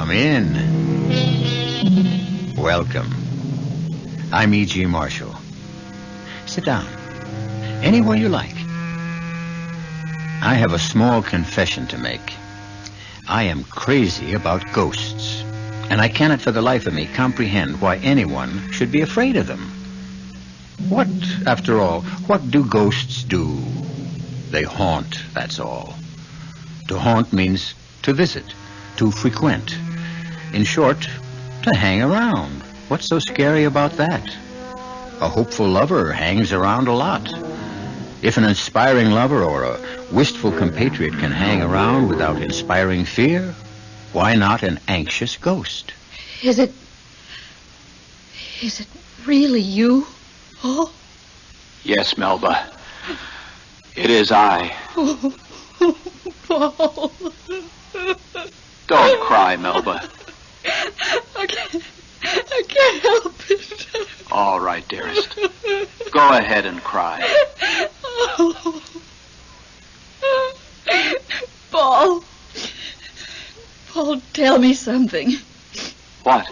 Come in. Welcome. I'm E.G. Marshall. Sit down. Anywhere you like. I have a small confession to make. I am crazy about ghosts, and I cannot for the life of me comprehend why anyone should be afraid of them. What, after all, what do ghosts do? They haunt, that's all. To haunt means to visit, to frequent. In short, to hang around. What's so scary about that? A hopeful lover hangs around a lot. If an inspiring lover or a wistful compatriot can hang around without inspiring fear, why not an anxious ghost? Is it really you? Oh? Yes, Melba. It is I. Oh, Paul. Don't cry, Melba. I can't help it. All right, dearest. Go ahead and cry. Oh. Paul, tell me something. What?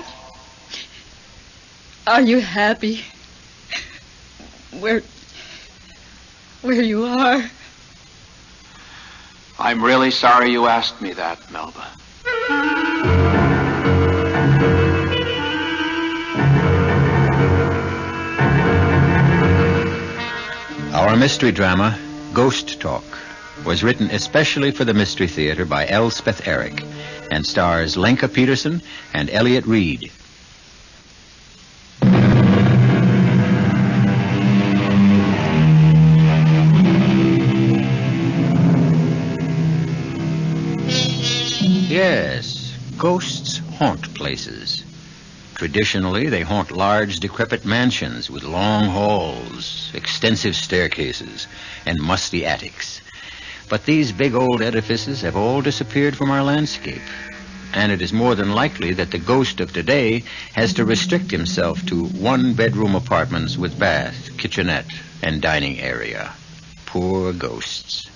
Are you happy? Where you are? I'm really sorry you asked me that, Melba. Our mystery drama, Ghost Talk, was written especially for the Mystery Theater by Elspeth Eric and stars Lenka Peterson and Elliot Reed. Yes, ghosts haunt places. Traditionally, they haunt large, decrepit mansions with long halls, extensive staircases, and musty attics. But these big old edifices have all disappeared from our landscape, and it is more than likely that the ghost of today has to restrict himself to one-bedroom apartments with bath, kitchenette, and dining area. Poor ghosts.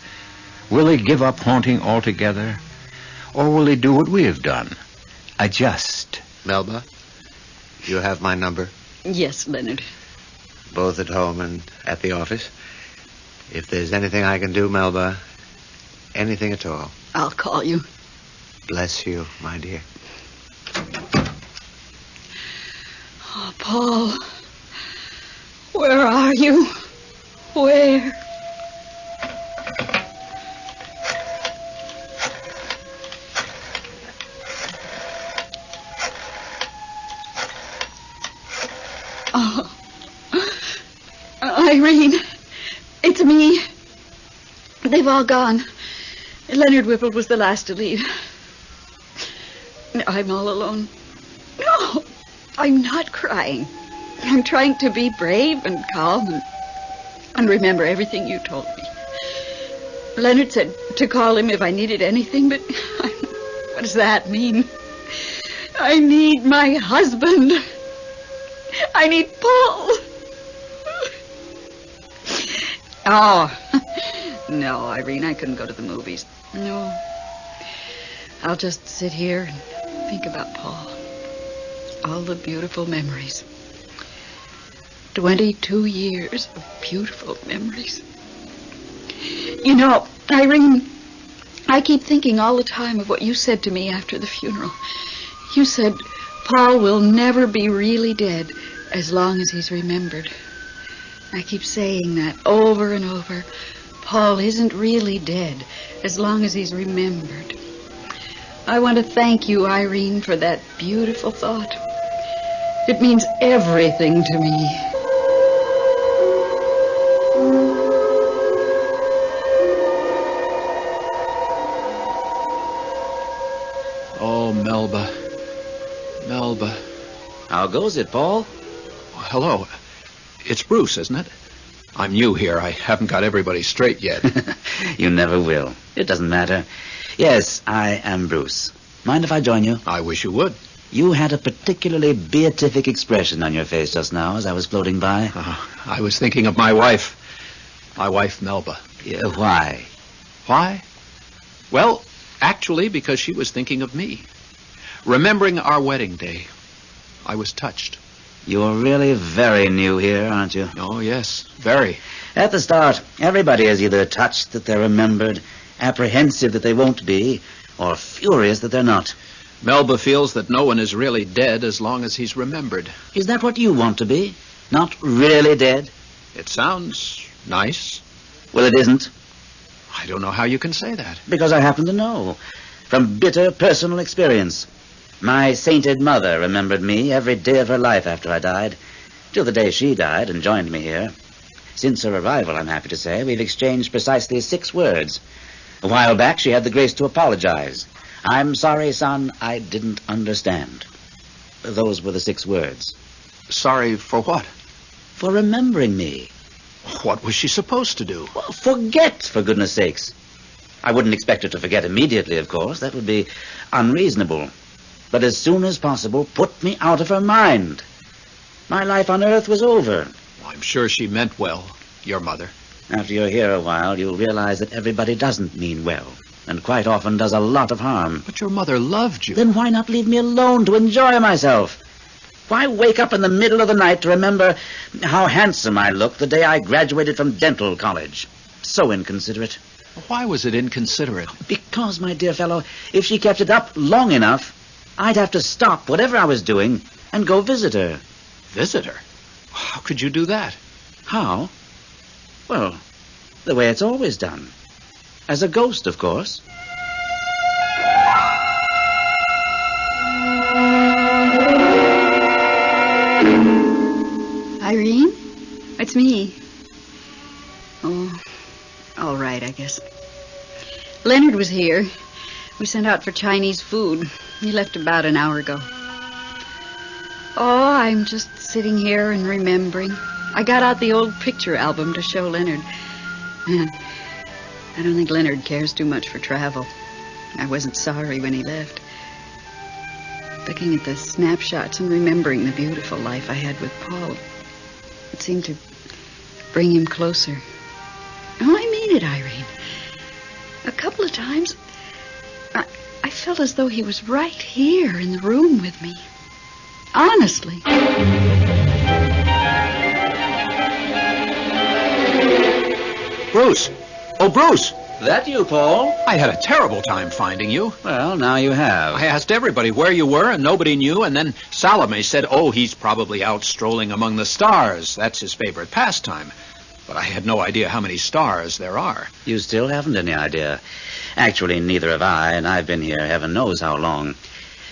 Will they give up haunting altogether? Or will they do what we have done? Adjust. Melba, you have my number? Yes, Leonard. Both at home and at the office. If there's anything I can do, Melba, anything at all. I'll call you. Bless you, my dear. Oh, Paul. Where are you? Where? Oh. Irene, it's me. They've all gone. Leonard Whipple was the last to leave. I'm all alone. No, I'm not crying. I'm trying to be brave and calm and remember everything you told me. Leonard said to call him if I needed anything, but what does that mean? I need my husband. I need Paul. Oh, no, Irene, I couldn't go to the movies. No. I'll just sit here and think about Paul. All the beautiful memories. 22 years of beautiful memories. You know, Irene, I keep thinking all the time of what you said to me after the funeral. You said Paul will never be really dead as long as he's remembered. I keep saying that over and over. Paul isn't really dead as long as he's remembered. I want to thank you, Irene, for that beautiful thought. It means everything to me. Oh, Melba. Melba. How goes it, Paul? Oh, hello. It's Bruce, isn't it? I'm new here. I haven't got everybody straight yet. You never will. It doesn't matter. Yes, I am Bruce. Mind if I join you? I wish you would. You had a particularly beatific expression on your face just now as I was floating by. I was thinking of my wife. My wife, Melba. Yeah, why? Why? Well, actually, because she was thinking of me. Remembering our wedding day, I was touched. You're really very new here, aren't you? Oh, yes, very. At the start, everybody is either touched that they're remembered, apprehensive that they won't be, or furious that they're not. Melba feels that no one is really dead as long as he's remembered. Is that what you want to be? Not really dead? It sounds nice. Well, it isn't. I don't know how you can say that. Because I happen to know. From bitter personal experience. My sainted mother remembered me every day of her life after I died, till the day she died and joined me here. Since her arrival, I'm happy to say, we've exchanged precisely 6 words. A while back, she had the grace to apologize. I'm sorry, son, I didn't understand. Those were the 6 words. Sorry for what? For remembering me. What was she supposed to do? Well, forget, for goodness sakes. I wouldn't expect her to forget immediately, of course. That would be unreasonable. But as soon as possible, put me out of her mind. My life on Earth was over. I'm sure she meant well, your mother. After you're here a while, you'll realize that everybody doesn't mean well, and quite often does a lot of harm. But your mother loved you. Then why not leave me alone to enjoy myself? Why wake up in the middle of the night to remember how handsome I looked the day I graduated from dental college? So inconsiderate. Why was it inconsiderate? Because, my dear fellow, if she kept it up long enough, I'd have to stop whatever I was doing and go visit her. Visit her? How could you do that? How? Well, the way it's always done. As a ghost, of course. Irene? It's me. Oh, all right, I guess. Leonard was here. We sent out for Chinese food. He left about an hour ago. Oh, I'm just sitting here and remembering. I got out the old picture album to show Leonard. I don't think Leonard cares too much for travel. I wasn't sorry when he left. Looking at the snapshots and remembering the beautiful life I had with Paul, it seemed to bring him closer. Oh, I mean it, Irene. A couple of times, I felt as though he was right here in the room with me. Honestly. Bruce! Oh, Bruce! That you, Paul? I had a terrible time finding you. Well, now you have. I asked everybody where you were, and nobody knew, and then Salome said, oh, he's probably out strolling among the stars. That's his favorite pastime. But I had no idea how many stars there are. You still haven't any idea. Actually, neither have I, and I've been here heaven knows how long.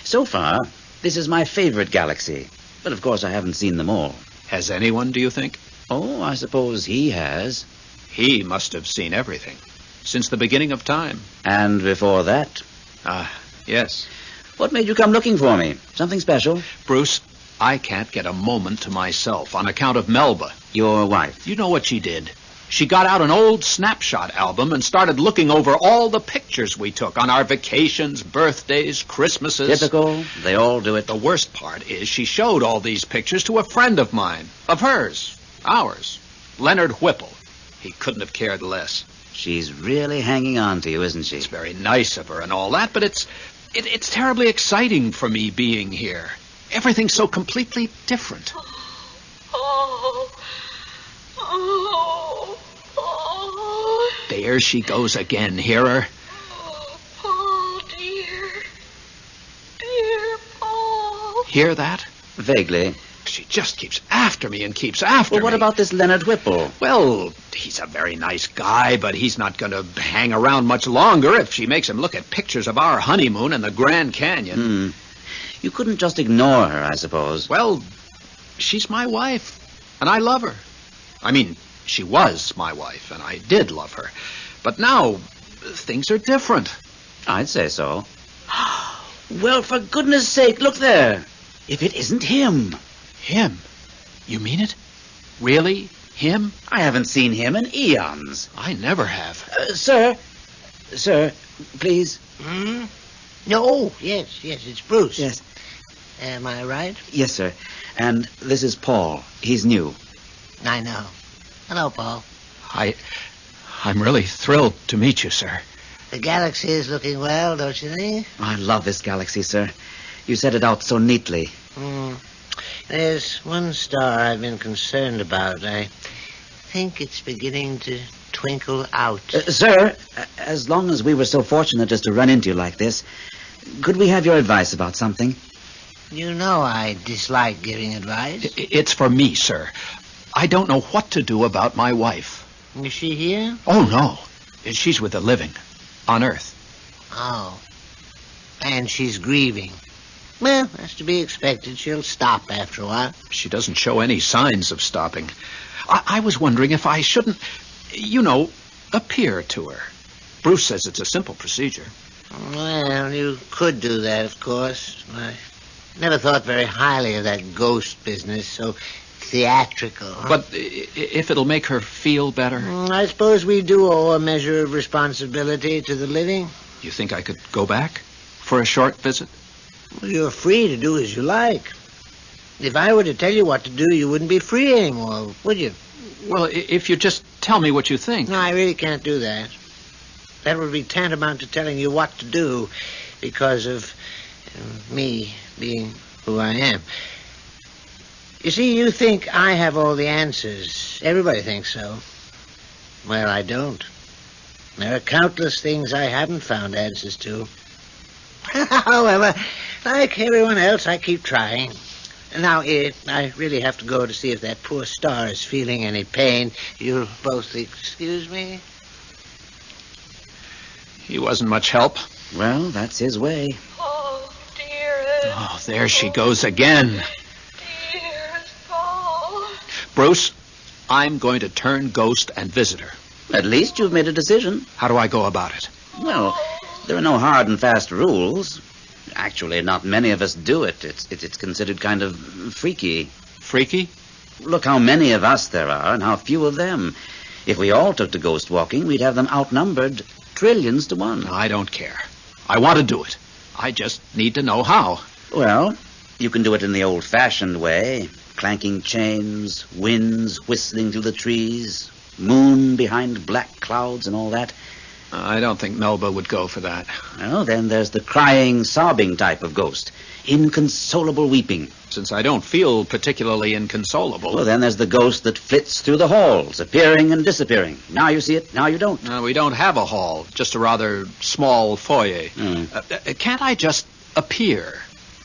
So far, this is my favorite galaxy. But of course, I haven't seen them all. Has anyone, do you think? Oh, I suppose he has. He must have seen everything. Since the beginning of time. And before that? Yes. What made you come looking for me? Something special? Bruce, I can't get a moment to myself on account of Melba. Your wife? You know what she did? She got out an old snapshot album and started looking over all the pictures we took on our vacations, birthdays, Christmases. Typical. They all do it. The worst part is she showed all these pictures to a friend of mine. Of hers. Ours. Leonard Whipple. He couldn't have cared less. She's really hanging on to you, isn't she? It's very nice of her and all that, but it's terribly exciting for me being here. Everything's so completely different. There she goes again. Hear her? Oh, Paul, dear. Dear Paul. Hear that? Vaguely. She just keeps after me and keeps after me. Well, what about this Leonard Whipple? Well, he's a very nice guy, but he's not going to hang around much longer if she makes him look at pictures of our honeymoon in the Grand Canyon. You couldn't just ignore her, I suppose. Well, she's my wife, and I love her. I mean, she was my wife, and I did love her. But now, things are different. I'd say so. Well, for goodness sake, look there. If it isn't him. Him? You mean it? Really? Him? I haven't seen him in eons. I never have. Sir, please. No, yes, it's Bruce. Yes. Am I right? Yes, sir. And this is Paul. He's new. I know. Hello, Paul. I'm really thrilled to meet you, sir. The galaxy is looking well, don't you think? I love this galaxy, sir. You set it out so neatly. There's one star I've been concerned about. I think it's beginning to twinkle out. Sir, as long as we were so fortunate as to run into you like this, could we have your advice about something? You know I dislike giving advice. It's for me, sir. I don't know what to do about my wife. Is she here? Oh, no. She's with the living. On Earth. Oh. And she's grieving. Well, that's to be expected. She'll stop after a while. She doesn't show any signs of stopping. I was wondering if I shouldn't, appear to her. Bruce says it's a simple procedure. Well, you could do that, of course. I never thought very highly of that ghost business, so theatrical. But if it'll make her feel better? I suppose we do owe a measure of responsibility to the living. You think I could go back for a short visit? Well, you're free to do as you like. If I were to tell you what to do, you wouldn't be free anymore, would you? Well, if you just tell me what you think. No, I really can't do that. That would be tantamount to telling you what to do because of me being who I am. You see, you think I have all the answers. Everybody thinks so. Well, I don't. There are countless things I haven't found answers to. However, like everyone else, I keep trying. Now, I really have to go to see if that poor star is feeling any pain. You'll both excuse me? He wasn't much help. Well, that's his way. Oh, dearest. Oh, there she goes again. Dearest Paul. Bruce, I'm going to turn ghost and visit her. At least you've made a decision. How do I go about it? Well, there are no hard and fast rules. Actually, not many of us do it. It's considered kind of freaky. Freaky? Look how many of us there are and how few of them. If we all took to ghost walking, we'd have them outnumbered trillions to one. I don't care. I want to do it. I just need to know how. Well, you can do it in the old-fashioned way. Clanking chains, winds whistling through the trees, moon behind black clouds and all that. I don't think Melba would go for that. Well, then there's the crying, sobbing type of ghost. Inconsolable weeping. Since I don't feel particularly inconsolable. Well, then there's the ghost that flits through the halls, appearing and disappearing. Now you see it, now you don't. We don't have a hall, just a rather small foyer. Can't I just appear?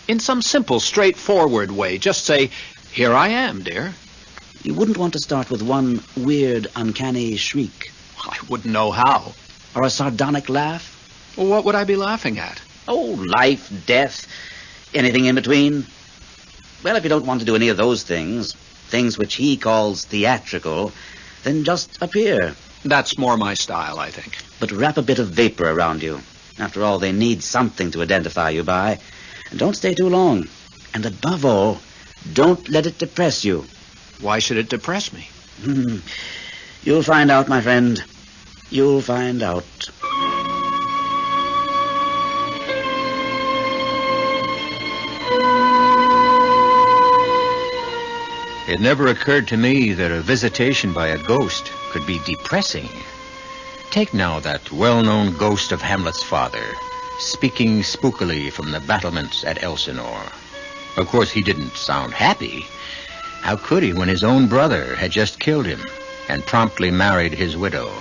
In some simple, straightforward way. Just say, here I am, dear. You wouldn't want to start with one weird, uncanny shriek. I wouldn't know how. Or a sardonic laugh? Well, what would I be laughing at? Oh, life, death, anything in between. Well, if you don't want to do any of those things which he calls theatrical, then just appear. That's more my style, I think. But wrap a bit of vapor around you. After all, they need something to identify you by. And don't stay too long. And above all, don't let it depress you. Why should it depress me? You'll find out, my friend. You'll find out. It never occurred to me that a visitation by a ghost could be depressing. Take now that well-known ghost of Hamlet's father, speaking spookily from the battlements at Elsinore. Of course, he didn't sound happy. How could he when his own brother had just killed him and promptly married his widow?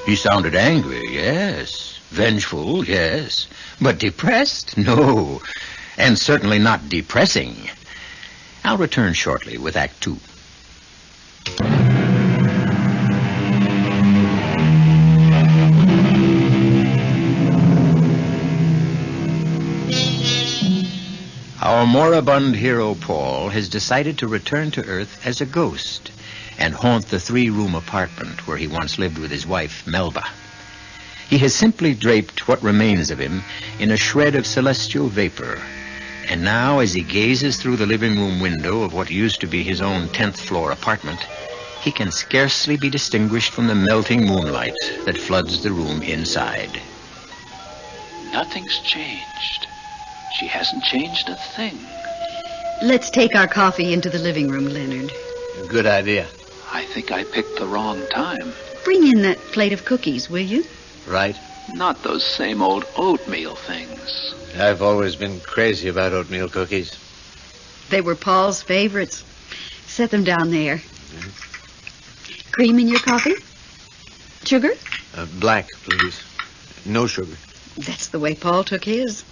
He sounded angry, yes. Vengeful, yes. But depressed? No. And certainly not depressing. I'll return shortly with Act 2. Our moribund hero, Paul, has decided to return to Earth as a ghost and haunt the 3-room apartment where he once lived with his wife, Melba. He has simply draped what remains of him in a shred of celestial vapor. And now, as he gazes through the living room window of what used to be his own 10th floor apartment, he can scarcely be distinguished from the melting moonlight that floods the room inside. Nothing's changed. She hasn't changed a thing. Let's take our coffee into the living room, Leonard. Good idea. I think I picked the wrong time. Bring in that plate of cookies, will you? Right. Not those same old oatmeal things. I've always been crazy about oatmeal cookies. They were Paul's favorites. Set them down there. Cream in your coffee? Sugar? Black, please. No sugar. That's the way Paul took his.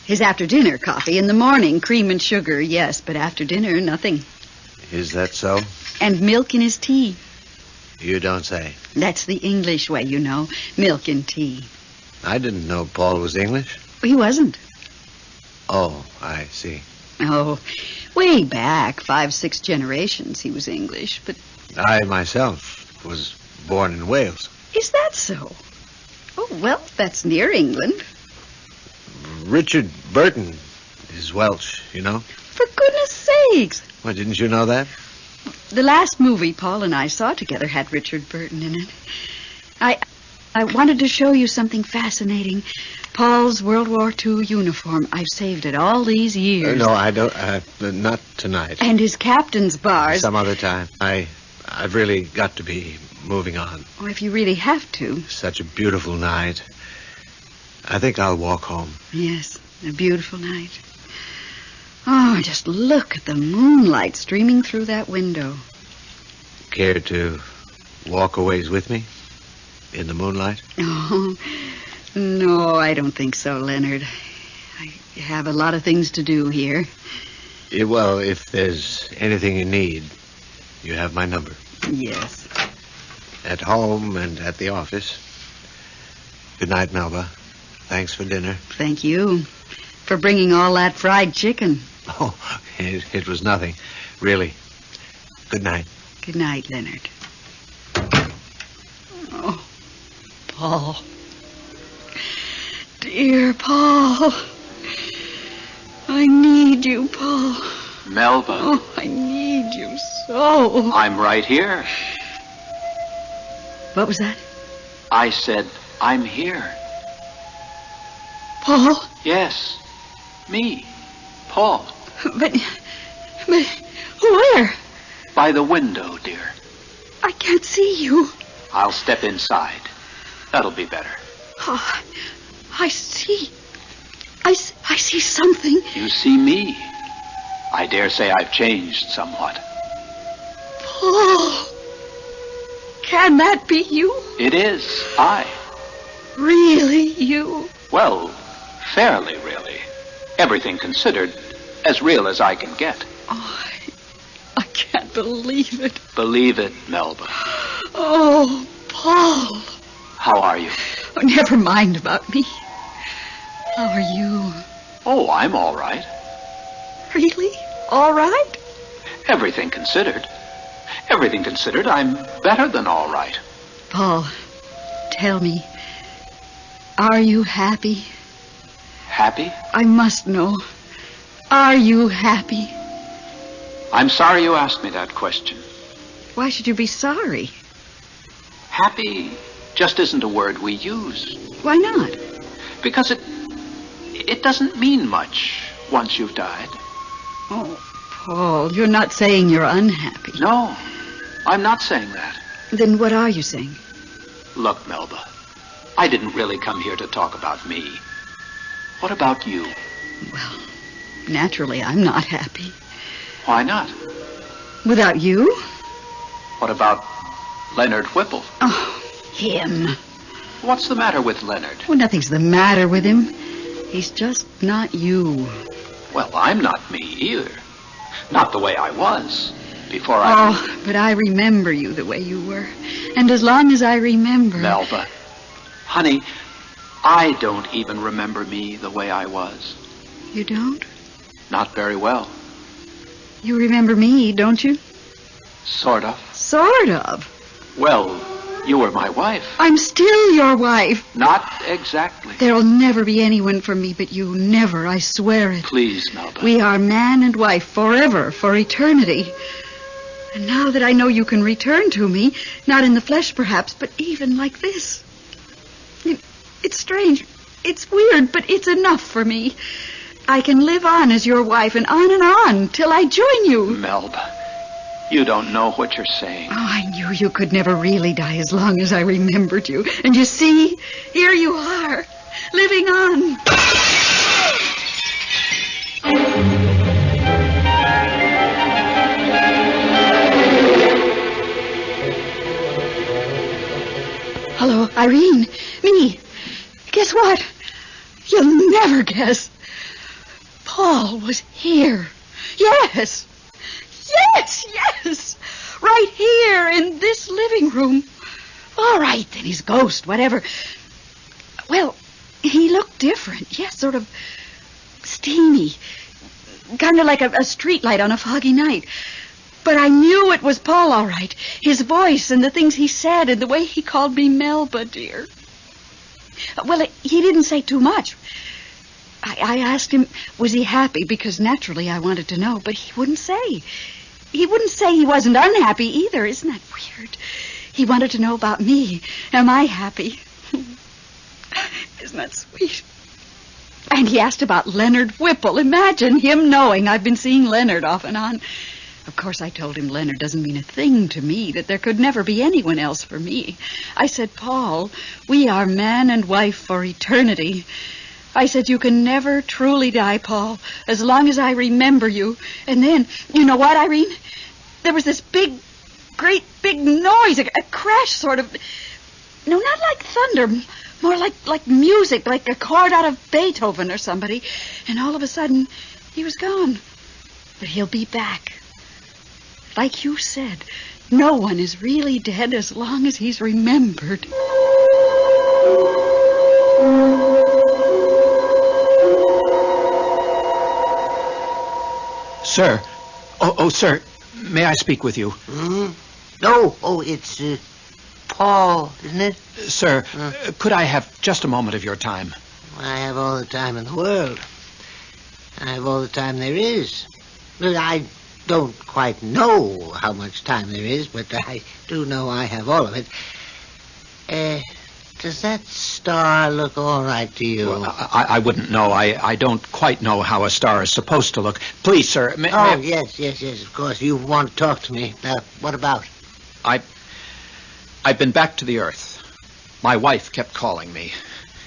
His after-dinner coffee. In the morning, cream and sugar, yes, but after dinner, nothing. Is that so? And milk in his tea. You don't say. That's the English way, you know. Milk and tea. I didn't know Paul was English. He wasn't. Oh, I see. Oh, way back, 5-6 generations, he was English, but... I myself was born in Wales. Is that so? Oh, well, that's near England. Richard Burton is Welsh, you know. For goodness sakes. Well, didn't you know that? The last movie Paul and I saw together had Richard Burton in it. I wanted to show you something fascinating. Paul's World War II uniform. I've saved it all these years. No, I don't. Not tonight. And his captain's bars. Some other time. I've really got to be moving on. Oh, if you really have to. Such a beautiful night. I think I'll walk home. Yes, a beautiful night. Oh, just look at the moonlight streaming through that window. Care to walk a ways with me? In the moonlight? Oh, no, I don't think so, Leonard. I have a lot of things to do here. Well, if there's anything you need, you have my number. Yes. At home and at the office. Good night, Melba. Thanks for dinner. Thank you for bringing all that fried chicken. Oh, it was nothing. Really. Good night. Good night, Leonard. Oh, Paul. Dear Paul. I need you, Paul. Melba. Oh, I need you so. I'm right here. What was that? I said, I'm here. Paul? Yes, me, Paul. But where? By the window, dear. I can't see you. I'll step inside. That'll be better. Oh, I see. I see something. You see me. I dare say I've changed somewhat. Paul. Can that be you? It is. I. Really you? Well, fairly really. Everything considered, as real as I can get. Oh, I can't believe it. Believe it, Melba. Oh, Paul. How are you? Oh, never mind about me. How are you? Oh, I'm all right. Really? All right? Everything considered. Everything considered, I'm better than all right. Paul, tell me, are you happy? Happy? I must know. Are you happy? I'm sorry you asked me that question. Why should you be sorry? Happy just isn't a word we use. Why not? Because it doesn't mean much once you've died. Oh, Paul, you're not saying you're unhappy. No, I'm not saying that. Then what are you saying? Look, Melba, I didn't really come here to talk about me. What about you? Well, naturally, I'm not happy. Why not? Without you? What about Leonard Whipple? Oh, him. What's the matter with Leonard? Well, nothing's the matter with him. He's just not you. Well, I'm not me either. Not the way I was before I... Oh, but I remember you the way you were. And as long as I remember... Melba, honey, I don't even remember me the way I was. You don't? Not very well. You remember me, don't you? Sort of. Sort of. Well, you were my wife. I'm still your wife. Not exactly. There'll never be anyone for me but you. Never, I swear it. Please, Melba. We are man and wife forever, for eternity. And now that I know you can return to me, not in the flesh perhaps, but even like this. It's strange. It's weird, but it's enough for me. I can live on as your wife and on till I join you. Melba, You don't know what you're saying. Oh, I knew you could never really die as long as I remembered you. And you see, here you are, living on. Hello, Irene. Me. Guess what? You'll never guess. Paul was here. Yes. Yes. Right here in this living room. All right, then his ghost, whatever. Well, he looked different. Yes, sort of steamy. Kind of like a street light on a foggy night. But I knew it was Paul, all right. His voice and the things he said and the way he called me Melba, dear. Well, he didn't say too much. I asked him, was he happy? Because naturally I wanted to know, but he wouldn't say. He wouldn't say he wasn't unhappy either. Isn't that weird? He wanted to know about me. Am I happy? Isn't that sweet? And he asked about Leonard Whipple. Imagine him knowing I've been seeing Leonard off and on. Of course, I told him Leonard doesn't mean a thing to me, that there could never be anyone else for me. I said, Paul, we are man and wife for eternity. I said, you can never truly die, Paul, as long as I remember you. And then, you know what, Irene? There was this great big noise, a crash sort of. No, not like thunder, more like music, like a chord out of Beethoven or somebody. And all of a sudden, he was gone. But he'll be back. Like you said, no one is really dead as long as he's remembered. Sir. Oh, sir. May I speak with you? Mm-hmm. No. Oh, it's Paul, isn't it? Sir, could I have just a moment of your time? I have all the time in the world. I have all the time there is. Look, I don't quite know how much time there is, but I do know I have all of it. Does that star look all right to you? Well, I wouldn't know. I don't quite know how a star is supposed to look. Please, sir. Yes, of course. You want to talk to me. What about? I've been back to the Earth. My wife kept calling me.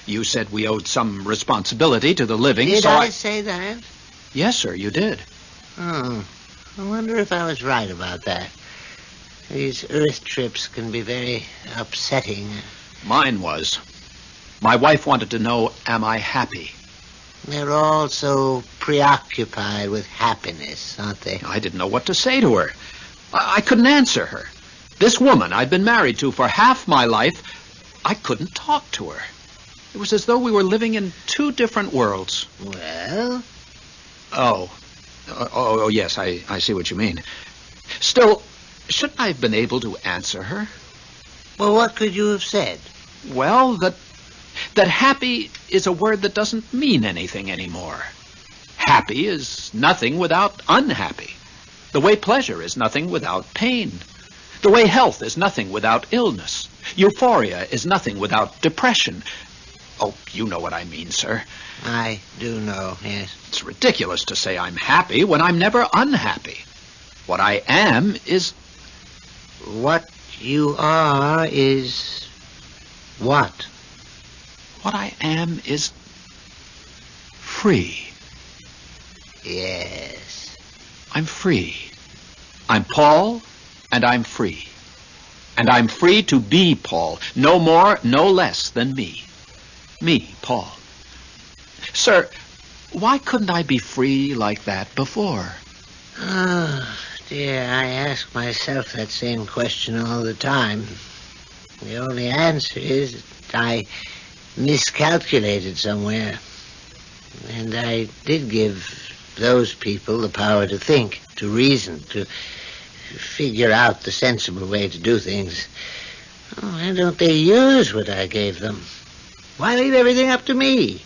You said we owed some responsibility to the living, Did so I say that? Yes, sir, you did. Oh, I wonder if I was right about that. These Earth trips can be very upsetting. Mine was. My wife wanted to know, am I happy? They're all so preoccupied with happiness, aren't they? I didn't know what to say to her. I couldn't answer her. This woman I'd been married to for half my life, I couldn't talk to her. It was as though we were living in two different worlds. Well? Oh, yes, I see what you mean. Still, shouldn't I have been able to answer her? Well, what could you have said? Well, that happy is a word that doesn't mean anything anymore. Happy is nothing without unhappy. The way pleasure is nothing without pain. The way health is nothing without illness. Euphoria is nothing without depression. Oh, you know what I mean, sir. I do know, yes. It's ridiculous to say I'm happy when I'm never unhappy. What I am is... What you are is... what? What I am is... free. Yes. I'm free. I'm Paul, and I'm free. And I'm free to be Paul. No more, no less than me. Me, Paul. Sir, why couldn't I be free like that before? Oh, dear, I ask myself that same question all the time. The only answer is I miscalculated somewhere. And I did give those people the power to think, to reason, to figure out the sensible way to do things. Oh, why don't they use what I gave them? Why leave everything up to me?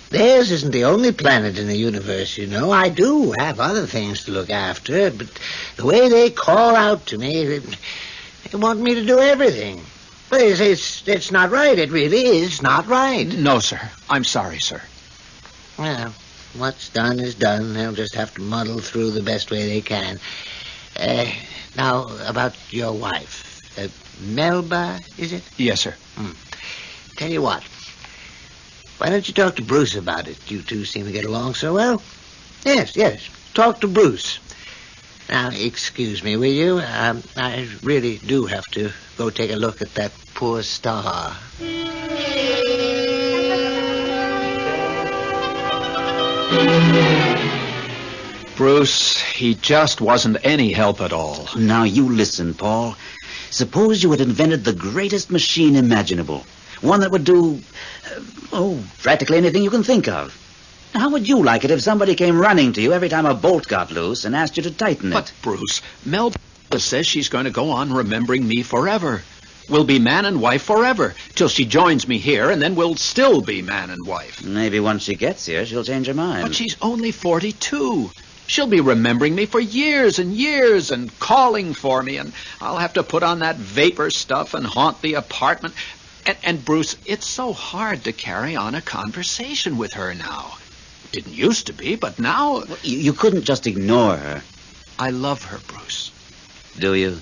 Theirs isn't the only planet in the universe, you know. I do have other things to look after, but the way they call out to me, they want me to do everything. But it's not right. It really is not right. No, sir. I'm sorry, sir. Well, what's done is done. They'll just have to muddle through the best way they can. Now, about your wife. Melba, is it? Yes, sir. Tell you what. Why don't you talk to Bruce about it? You two seem to get along so well. Yes. Talk to Bruce. Now, excuse me, will you? I really do have to go take a look at that poor star. Bruce, he just wasn't any help at all. Now, you listen, Paul. Suppose you had invented the greatest machine imaginable. One that would do, practically anything you can think of. How would you like it if somebody came running to you every time a bolt got loose and asked you to tighten it? But, Bruce, Melba says she's going to go on remembering me forever. We'll be man and wife forever, till she joins me here, and then we'll still be man and wife. Maybe once she gets here, she'll change her mind. But she's only 42. She'll be remembering me for years and years and calling for me, and I'll have to put on that vapor stuff and haunt the apartment. And Bruce, it's so hard to carry on a conversation with her now. Didn't used to be, but now... Well, you couldn't just ignore her. I love her, Bruce. Do you?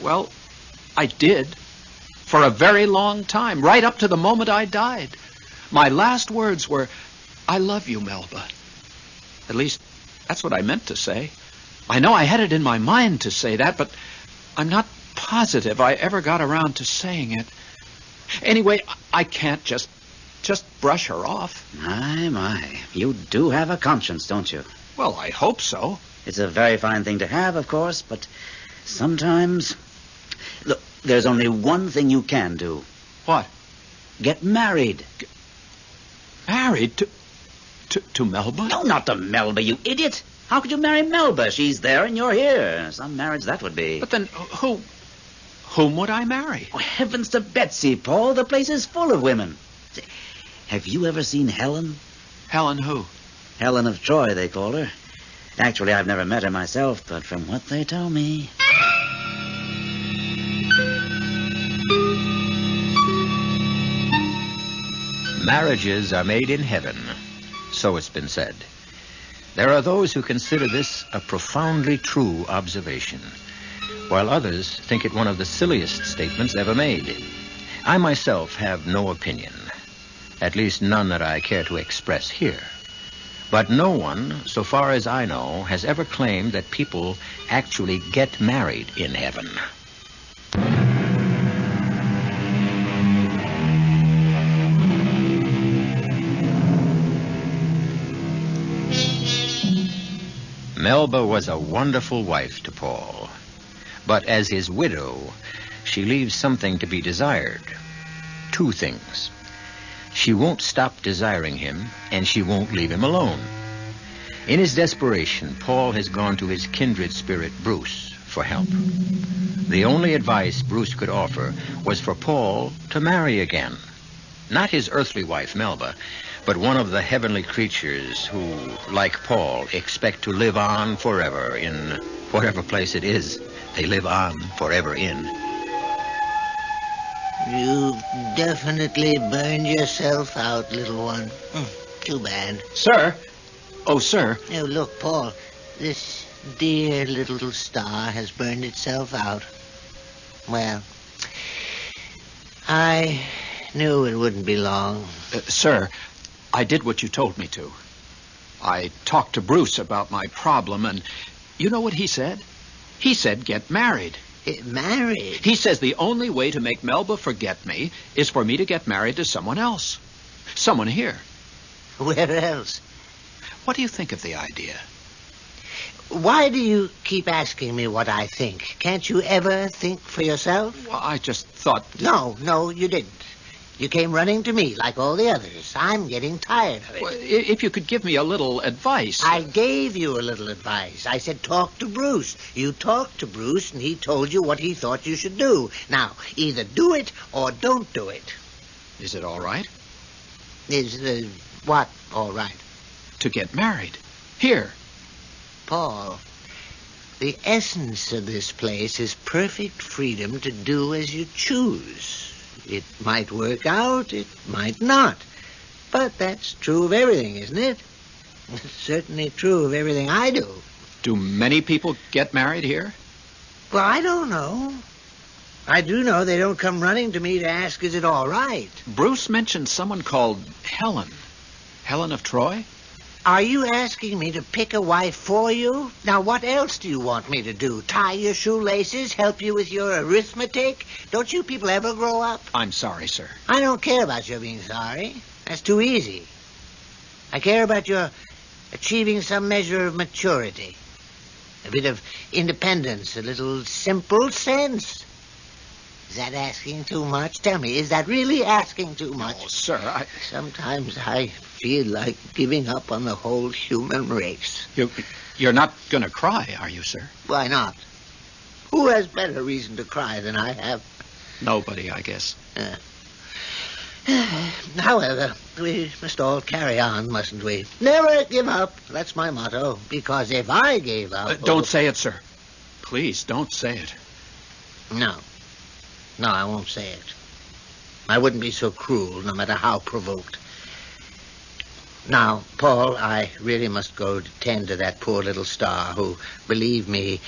Well, I did. For a very long time, right up to the moment I died. My last words were, I love you, Melba. At least, that's what I meant to say. I know I had it in my mind to say that, but I'm not positive I ever got around to saying it. Anyway, I can't just brush her off. My. You do have a conscience, don't you? Well, I hope so. It's a very fine thing to have, of course, but sometimes... Look, there's only one thing you can do. What? Get married. Married? To Melba? No, not to Melba, you idiot. How could you marry Melba? She's there and you're here. Some marriage that would be. But then whom would I marry? Oh, heavens to Betsy, Paul. The place is full of women. Have you ever seen Helen? Helen who? Helen of Troy, they call her. Actually, I've never met her myself, but from what they tell me... Marriages are made in heaven, so it's been said. There are those who consider this a profoundly true observation, while others think it one of the silliest statements ever made. I myself have no opinion, at least none that I care to express here. But no one, so far as I know, has ever claimed that people actually get married in heaven. Melba was a wonderful wife to Paul. But as his widow, she leaves something to be desired. Two things. She won't stop desiring him, and she won't leave him alone. In his desperation, Paul has gone to his kindred spirit, Bruce, for help. The only advice Bruce could offer was for Paul to marry again. Not his earthly wife, Melba, but one of the heavenly creatures who, like Paul, expect to live on forever in whatever place it is they live on forever in. You've definitely burned yourself out, little one. Too bad. Sir? Oh, sir. Oh, look, Paul, this dear little star has burned itself out. Well, I knew it wouldn't be long. Sir, I did what you told me to. I talked to Bruce about my problem, and you know what he said? He said get married. Married? He says the only way to make Melba forget me is for me to get married to someone else. Someone here. Where else? What do you think of the idea? Why do you keep asking me what I think? Can't you ever think for yourself? Well, I just thought... No, you didn't. You came running to me like all the others. I'm getting tired of it. Well, if you could give me a little advice... I gave you a little advice. I said talk to Bruce. You talked to Bruce, and he told you what he thought you should do. Now, either do it or don't do it. Is it all right? Is what all right? To get married. Here. Paul, the essence of this place is perfect freedom to do as you choose. It might work out, it might not. But that's true of everything, isn't it? It's certainly true of everything I do. Do many people get married here? Well, I don't know. I do know they don't come running to me to ask, is it all right? Bruce mentioned someone called Helen. Helen of Troy? Are you asking me to pick a wife for you? Now, what else do you want me to do? Tie your shoelaces? Help you with your arithmetic? Don't you people ever grow up? I'm sorry, sir. I don't care about your being sorry. That's too easy. I care about your achieving some measure of maturity. A bit of independence, a little simple sense. Is that asking too much? Tell me, is that really asking too much? Oh, sir, Sometimes I feel like giving up on the whole human race. You're not going to cry, are you, sir? Why not? Who has better reason to cry than I have? Nobody, I guess. However, we must all carry on, mustn't we? Never give up. That's my motto. Because if I gave up... Don't say it, sir. Please, don't say it. No, I won't say it. I wouldn't be so cruel, no matter how provoked. Now, Paul, I really must go to tend to that poor little star who, believe me,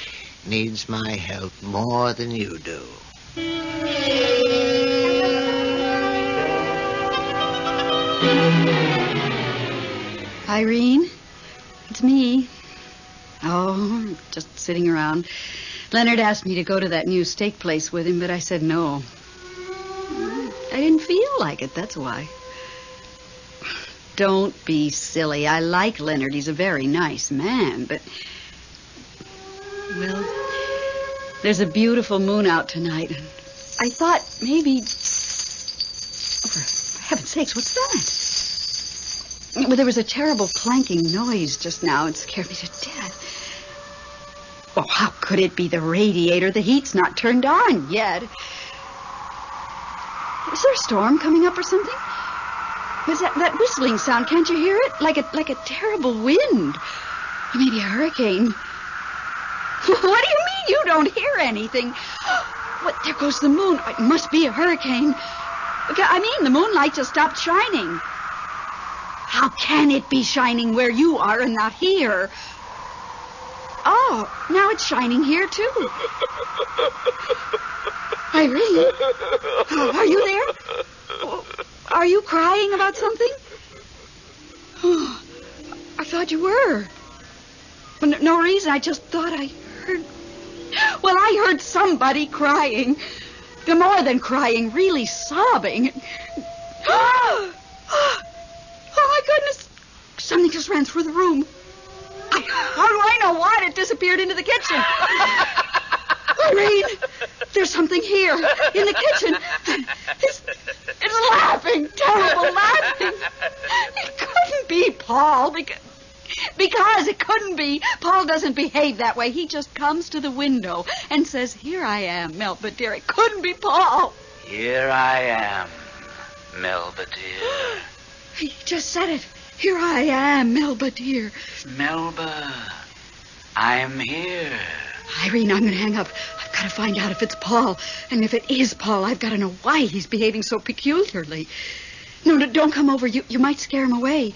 needs my help more than you do. Irene, it's me. Oh, just sitting around. Leonard asked me to go to that new steak place with him, but I said no. I didn't feel like it, that's why. Don't be silly. I like Leonard. He's a very nice man, but... Well, there's a beautiful moon out tonight, and I thought maybe... Oh, for heaven's sakes, what's that? Well, there was a terrible clanking noise just now. It scared me to death. Oh, how could it be the radiator? The heat's not turned on yet. Is there a storm coming up or something? There's that whistling sound. Can't you hear it? Like a terrible wind. Or maybe a hurricane. What do you mean you don't hear anything? What? There goes the moon. It must be a hurricane. I mean, the moonlight just stopped shining. How can it be shining where you are and not here? Oh, now it's shining here, too. Irene, are you there? Are you crying about something? Oh, I thought you were. Well, no reason. I just thought I heard... Well, I heard somebody crying. More than crying, really sobbing. Oh, my goodness. Something just ran through the room. How do I know what? It disappeared into the kitchen. Irene, there's something here in the kitchen. It's laughing, terrible laughing. It couldn't be Paul because it couldn't be. Paul doesn't behave that way. He just comes to the window and says, "Here I am, Melba dear." It couldn't be Paul. Here I am, Melba dear. He just said it. Here I am, Melba dear. Melba, I'm here. Irene, I'm going to hang up. I've got to find out if it's Paul. And if it is Paul, I've got to know why he's behaving so peculiarly. No, don't come over. You might scare him away.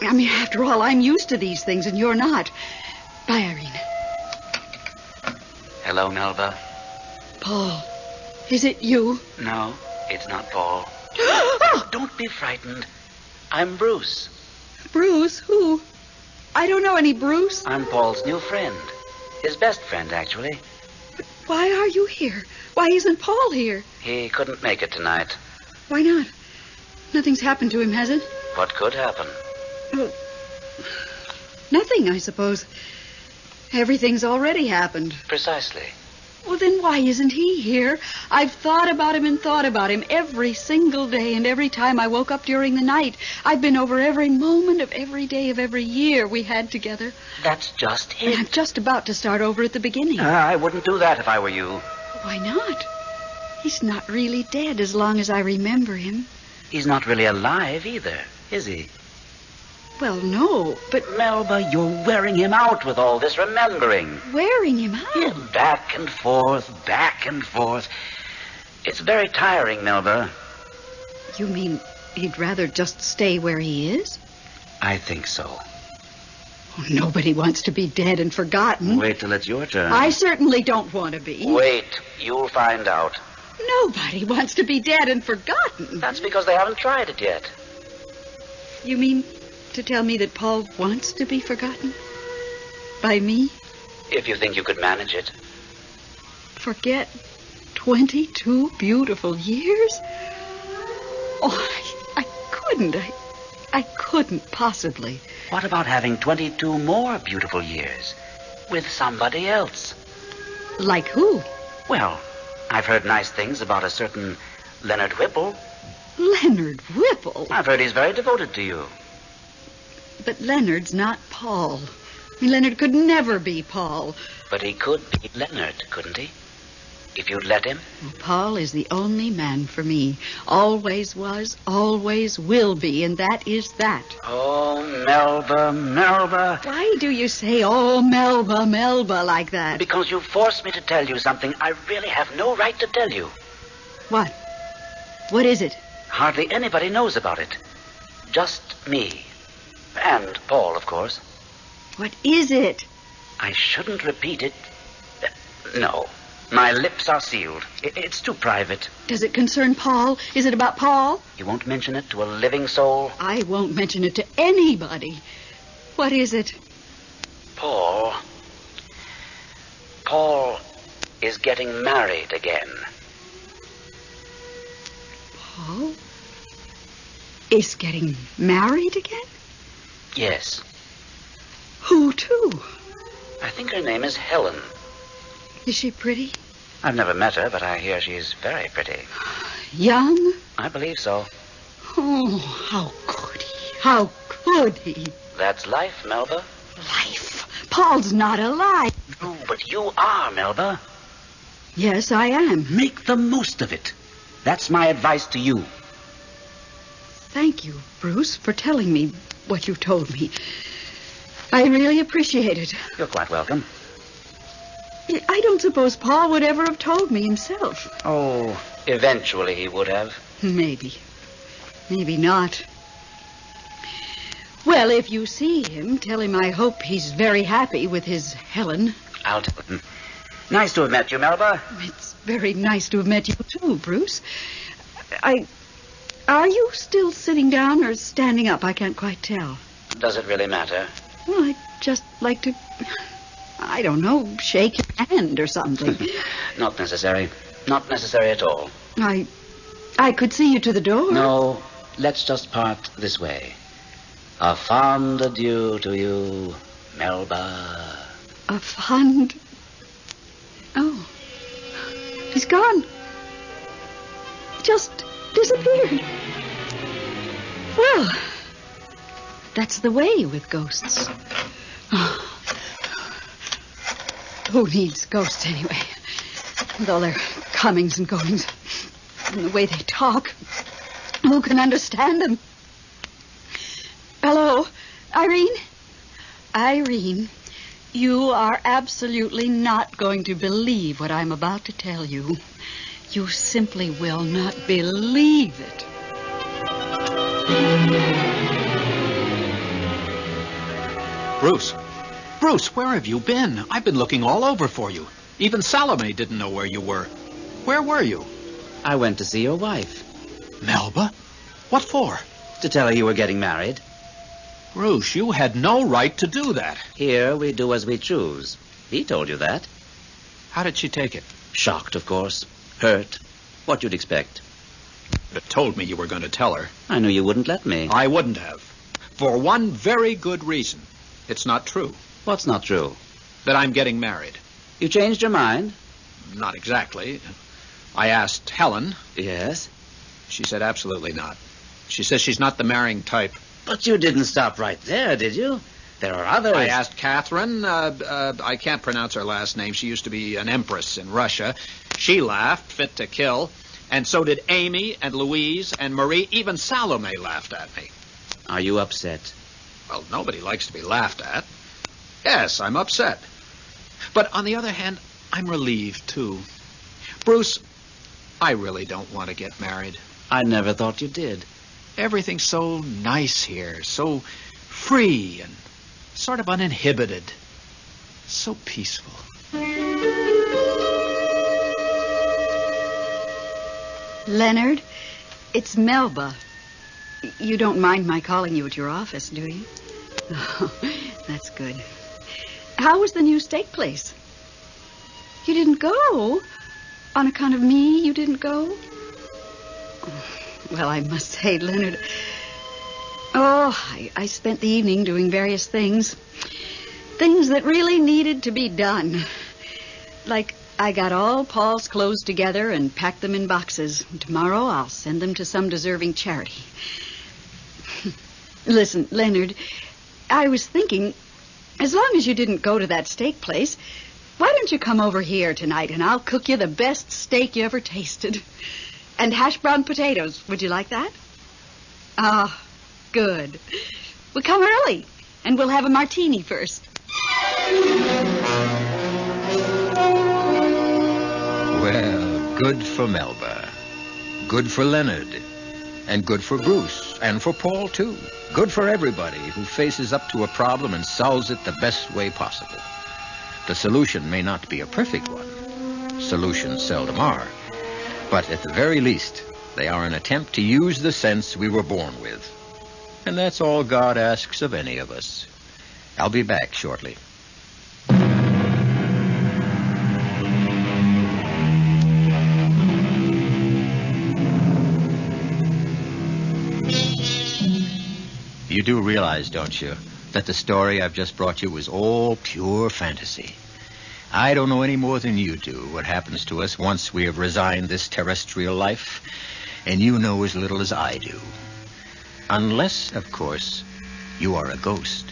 I mean, after all, I'm used to these things and you're not. Bye, Irene. Hello, Melba. Paul, is it you? No, it's not Paul. Oh, don't be frightened. I'm Bruce. Bruce? Who? I don't know any Bruce. I'm Paul's new friend. His best friend, actually. But why are you here? Why isn't Paul here? He couldn't make it tonight. Why not? Nothing's happened to him, has it? What could happen? Well, nothing, I suppose. Everything's already happened. Precisely. Well, then why isn't he here? I've thought about him every single day, and every time I woke up during the night. I've been over every moment of every day of every year we had together. That's just it. And I'm just about to start over at the beginning. I wouldn't do that if I were you. Why not? He's not really dead as long as I remember him. He's not really alive either, is he? Well, no, but... Melba, you're wearing him out with all this remembering. Wearing him out? Yeah, back and forth, back and forth. It's very tiring, Melba. You mean he'd rather just stay where he is? I think so. Oh, nobody wants to be dead and forgotten. Wait till it's your turn. I certainly don't want to be. Wait. You'll find out. Nobody wants to be dead and forgotten. That's because they haven't tried it yet. You mean to tell me that Paul wants to be forgotten? By me? If you think you could manage it. Forget 22 beautiful years? Oh, I couldn't. I couldn't possibly. What about having 22 more beautiful years with somebody else? Like who? Well, I've heard nice things about a certain Leonard Whipple. Leonard Whipple? I've heard he's very devoted to you. But Leonard's not Paul. I mean, Leonard could never be Paul. But he could be Leonard, couldn't he? If you'd let him. Well, Paul is the only man for me. Always was, always will be, and that is that. Oh, Melba. Why do you say, oh, Melba, like that? Because you forced me to tell you something I really have no right to tell you. What? What is it? Hardly anybody knows about it. Just me. And Paul, of course. What is it? I shouldn't repeat it. No. My lips are sealed. It's too private. Does it concern Paul? Is it about Paul? You won't mention it to a living soul? I won't mention it to anybody. What is it? Paul is getting married again. Paul is getting married again? Yes. Who to? I think her name is Helen. Is she pretty? I've never met her, but I hear she's very pretty. Young? I believe so. Oh, how could he? How could he? That's life, Melba. Life? Paul's not alive. No, but you are, Melba. Yes, I am. Make the most of it. That's my advice to you. Thank you, Bruce, for telling me what you've told me. I really appreciate it. You're quite welcome. I don't suppose Paul would ever have told me himself. Oh, eventually he would have. Maybe. Maybe not. Well, if you see him, tell him I hope he's very happy with his Helen. I'll tell him. Nice to have met you, Melba. It's very nice to have met you, too, Bruce. Are you still sitting down or standing up? I can't quite tell. Does it really matter? Well, I'd just like to, I don't know, shake your hand or something. Not necessary. Not necessary at all. I could see you to the door. No, let's just part this way. A fond adieu to you, Melba. A fond... Oh. He's gone. Just disappeared. Well, that's the way with ghosts. Oh. Who needs ghosts anyway? With all their comings and goings and the way they talk. Who can understand them? Hello, Irene? Irene, you are absolutely not going to believe what I'm about to tell you. You simply will not believe it. Bruce, where have you been? I've been looking all over for you. Even Salome didn't know where you were. Where were you? I went to see your wife. Melba? What for? To tell her you were getting married. Bruce, you had no right to do that. Here we do as we choose. He told you that. How did she take it? Shocked, of course. Hurt. What you'd expect. You told me you were going to tell her. I knew you wouldn't let me. I wouldn't have. For one very good reason. It's not true. What's not true? That I'm getting married. You changed your mind? Not exactly. I asked Helen. Yes? She said absolutely not. She says she's not the marrying type. But you didn't stop right there, did you? There are others. I asked Catherine. I can't pronounce her last name. She used to be an empress in Russia. She laughed, fit to kill. And so did Amy and Louise and Marie. Even Salome laughed at me. Are you upset? Well, nobody likes to be laughed at. Yes, I'm upset. But on the other hand, I'm relieved, too. Bruce, I really don't want to get married. I never thought you did. Everything's so nice here, so free and sort of uninhibited. So peaceful. Leonard, it's Melba. You don't mind my calling you at your office, do you? Oh, that's good. How was the new steak place? You didn't go? On account of me, you didn't go? Well, I must say, Leonard, I spent the evening doing various things. Things that really needed to be done. Like, I got all Paul's clothes together and packed them in boxes. Tomorrow I'll send them to some deserving charity. Listen, Leonard, I was thinking, as long as you didn't go to that steak place, why don't you come over here tonight and I'll cook you the best steak you ever tasted. And hash brown potatoes. Would you like that? Ah, good. Well, come early, and we'll have a martini first. Well, good for Melba. Good for Leonard. And good for Bruce. And for Paul, too. Good for everybody who faces up to a problem and solves it the best way possible. The solution may not be a perfect one. Solutions seldom are. But at the very least, they are an attempt to use the sense we were born with. And that's all God asks of any of us. I'll be back shortly. You do realize, don't you, that the story I've just brought you was all pure fantasy. I don't know any more than you do what happens to us once we have resigned this terrestrial life, and you know as little as I do. Unless, of course, you are a ghost.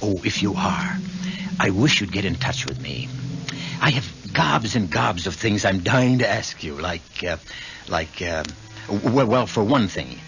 Oh, if you are, I wish you'd get in touch with me. I have gobs and gobs of things I'm dying to ask you, well, for one thing,